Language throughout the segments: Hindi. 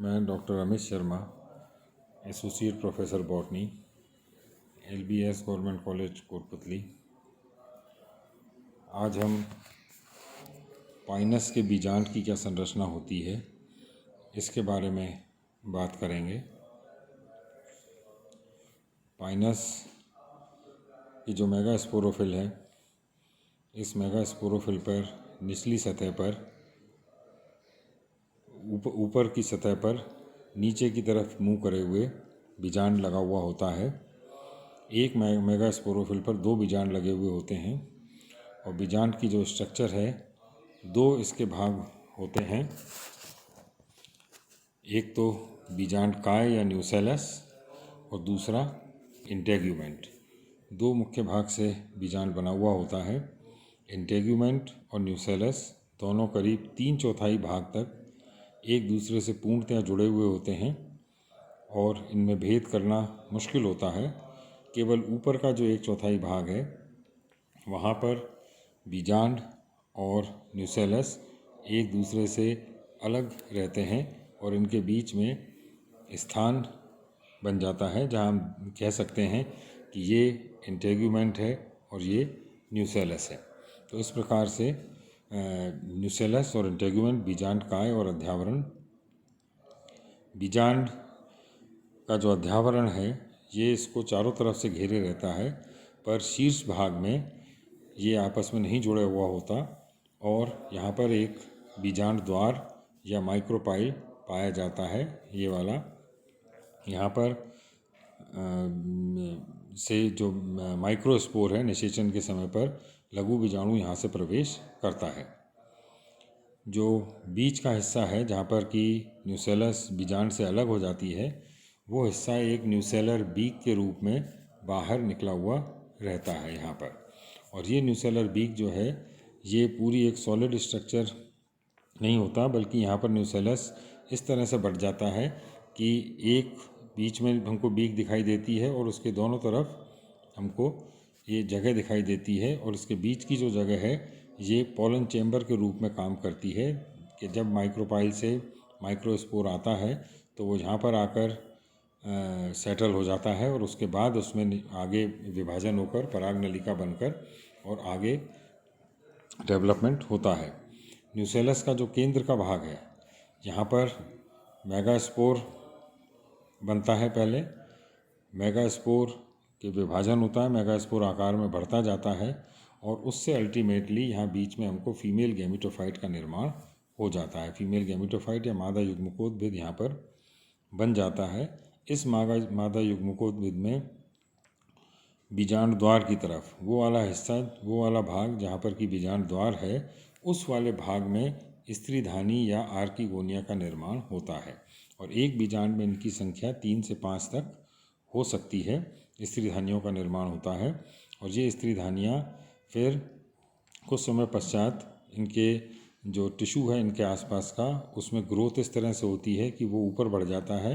मैं doctor Amit Sharma, associate professor botany, LBS government college Kotputli. आज हम पाइनस के बीजांड की क्या संरचना होती है इसके बारे में बात करेंगे। पाइनस की जो मेगास्पोरोफिल है, इस मेगास्पोरोफिल पर निचली सतह पर ऊपर की सतह पर नीचे की तरफ मुंह करे हुए बीजांड लगा हुआ होता है। एक मेगास्पोरोफिल पर 2 बीजांड लगे हुए होते हैं और बीजांड की जो स्ट्रक्चर है, 2 इसके भाग होते हैं। एक तो बीजांड काय या न्यूसेलस और दूसरा इंटेग्यूमेंट। 2 मुख्य भाग से बीजांड बना हुआ होता है। इंटेग्यूमेंट और न्यूसेलस दोनों करीब 3/4 भाग तक एक दूसरे से पूर्णतः जुड़े हुए होते हैं और इनमें भेद करना मुश्किल होता है। केवल ऊपर का जो 1/4 भाग है, वहाँ पर बीजांड और न्यूसेलस एक दूसरे से अलग रहते हैं और इनके बीच में स्थान बन जाता है जहाँ हम कह सकते हैं कि ये इंटेग्यूमेंट है और ये न्यूसेलस है। तो इस प्रकार से न्यूसेलस और इंटेग्यूमेंट, बीजांड काय और अध्यावरण। बीजांड का जो अध्यावरण है, ये इसको चारों तरफ से घेरे रहता है, पर शीर्ष भाग में ये आपस में नहीं जुड़ा हुआ होता और यहाँ पर एक बीजांड द्वार या माइक्रोपाइल पाया जाता है। ये वाला यहाँ पर से जो माइक्रोस्पोर है, निषेचन के समय पर लघु बीजाणु यहाँ से प्रवेश करता है। जो बीच का हिस्सा है, जहाँ पर कि न्यूसेलस बीजांड से अलग हो जाती है, वो हिस्सा एक न्यूसेलर बीक के रूप में बाहर निकला हुआ रहता है यहाँ पर। और ये न्यूसेलर बीक जो है, ये पूरी एक सॉलिड स्ट्रक्चर नहीं होता, बल्कि यहाँ पर न्यूसेलस इस तरह से बढ़ जाता है कि एक बीच में हमको बीक दिखाई देती है और उसके दोनों तरफ हमको ये जगह दिखाई देती है और इसके बीच की जो जगह है, ये पोलन चेंबर के रूप में काम करती है कि जब माइक्रोपाइल से माइक्रोस्पोर आता है तो वो यहाँ पर आकर सेटल हो जाता है और उसके बाद उसमें आगे विभाजन होकर पराग नलिका बनकर और आगे डेवलपमेंट होता है। न्यूसेलस का जो केंद्र का भाग है, यहाँ पर मेगास्पोर बनता है। पहले मेगास्पोर के विभाजन होता है, मेगास्पोर आकार में बढ़ता जाता है और उससे अल्टीमेटली यहाँ बीच में हमको फीमेल गैमेटोफाइट का निर्माण हो जाता है। फीमेल गैमेटोफाइट या मादा युग्मकोद्भिद यहाँ पर बन जाता है। इस मादा युग्मकोद्भिद में बीजांड द्वार की तरफ वो वाला हिस्सा, वो वाला भाग जहाँ पर कि बीजांड द्वार है, उस वाले भाग में स्त्रीधानी या आर्किगोनिया का निर्माण होता है और एक बीजांड में इनकी संख्या 3 से 5 तक हो सकती है। स्त्रीधानियों का निर्माण होता है और ये स्त्रीधानियाँ फिर कुछ समय पश्चात इनके जो टिश्यू है इनके आसपास का, उसमें ग्रोथ इस तरह से होती है कि वो ऊपर बढ़ जाता है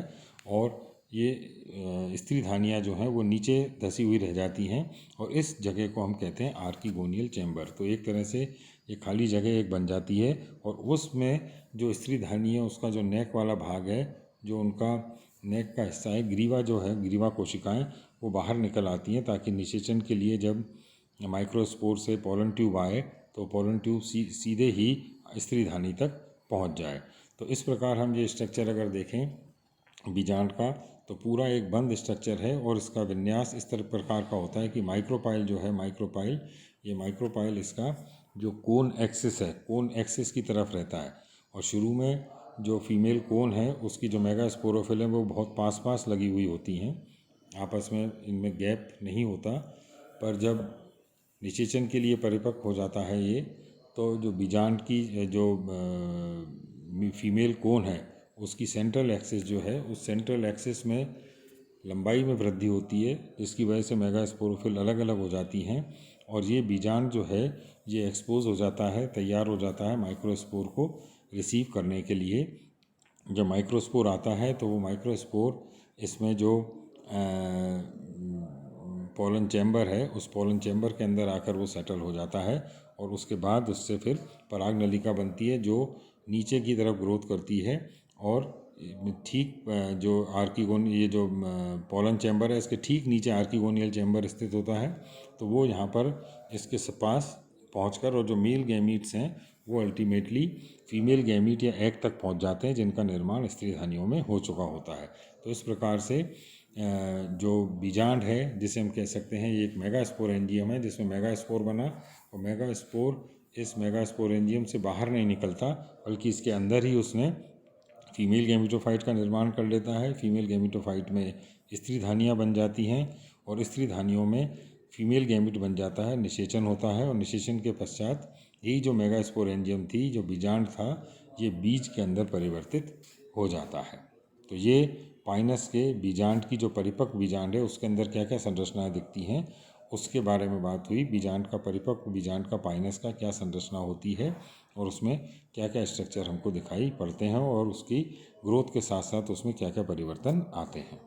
और ये स्त्रीधानियाँ जो हैं वो नीचे धसी हुई रह जाती हैं और इस जगह को हम कहते हैं आर्किगोनियल चैम्बर। तो एक तरह से ये खाली जगह एक बन जाती है और उसमें जो स्त्रीधानी है उसका जो नेक वाला भाग है, जो उनका नेक का हिस्सा है, ग्रीवा जो है, ग्रीवा कोशिकाएं वो बाहर निकल आती हैं ताकि निषेचन के लिए जब माइक्रोस्पोर से पोलन ट्यूब आए तो पोलन ट्यूब सीधे ही स्त्रीधानी तक पहुंच जाए। तो इस प्रकार हम ये स्ट्रक्चर अगर देखें बीजांड का, तो पूरा एक बंद स्ट्रक्चर है और इसका विन्यास इस तरह प्रकार का होता है कि माइक्रोपाइल जो है, माइक्रोपाइल इसका जो कोन एक्सिस है, कोन एक्सिस की तरफ रहता है और शुरू में जो फीमेल कोन है उसकी जो मेगास्पोरोफिल है वो बहुत पास पास लगी हुई होती हैं, आपस में इनमें गैप नहीं होता। पर जब निषेचन के लिए परिपक्व हो जाता है ये, तो जो बीजांड की जो फीमेल कोन है उसकी सेंट्रल एक्सिस जो है, उस सेंट्रल एक्सिस में लंबाई में वृद्धि होती है, जिसकी वजह से मेगास्पोरोफिल अलग अलग हो जाती हैं और ये बीजांड जो है ये एक्सपोज हो जाता है, तैयार हो जाता है माइक्रोस्पोर को रिसीव करने के लिए। जब माइक्रोस्पोर आता है तो वो माइक्रोस्पोर इसमें जो पोलन चैम्बर है, उस पोलन चैम्बर के अंदर आकर वो सेटल हो जाता है और उसके बाद उससे फिर पराग नलिका बनती है जो नीचे की तरफ ग्रोथ करती है और ठीक जो आर्किगोन ये जो पोलन चैम्बर है इसके ठीक नीचे आर्किगोनियल चैम्बर स्थित होता है। तो वो यहाँ पर इसके पास पहुंचकर और जो मेल गैमीट्स हैं वो अल्टीमेटली फीमेल गैमीट या एग तक पहुंच जाते हैं, जिनका निर्माण स्त्रीधानियों में हो चुका होता है। तो इस प्रकार से जो बीजांड है, जिसे हम कह सकते हैं ये एक मेगास्पोरेंजियम है, जिसमें मेगास्पोर बना, और मेगास्पोर इस मेगास्पोरेंजियम से बाहर नहीं निकलता बल्कि इसके अंदर ही उसने फीमेल गैमीटोफाइट का निर्माण कर लेता है। फीमेल गैमीटोफाइट में स्त्रीधानियाँ बन जाती हैं और स्त्रीधानियों में फीमेल गैमीट बन जाता है, निषेचन होता है, और निषेचन के पश्चात यही जो मेगास्पोरेंजियम थी, जो बीजांड था, ये बीज के अंदर परिवर्तित हो जाता है। तो ये पाइनस के बीजांड की जो परिपक्व बीजांड है उसके अंदर क्या क्या संरचनाएं दिखती हैं उसके बारे में बात हुई। बीजांड का परिपक्व बीजांड का पाइनस का क्या संरचना होती है और उसमें क्या क्या स्ट्रक्चर हमको दिखाई पड़ते हैं और उसकी ग्रोथ के साथ साथ उसमें क्या क्या परिवर्तन आते हैं।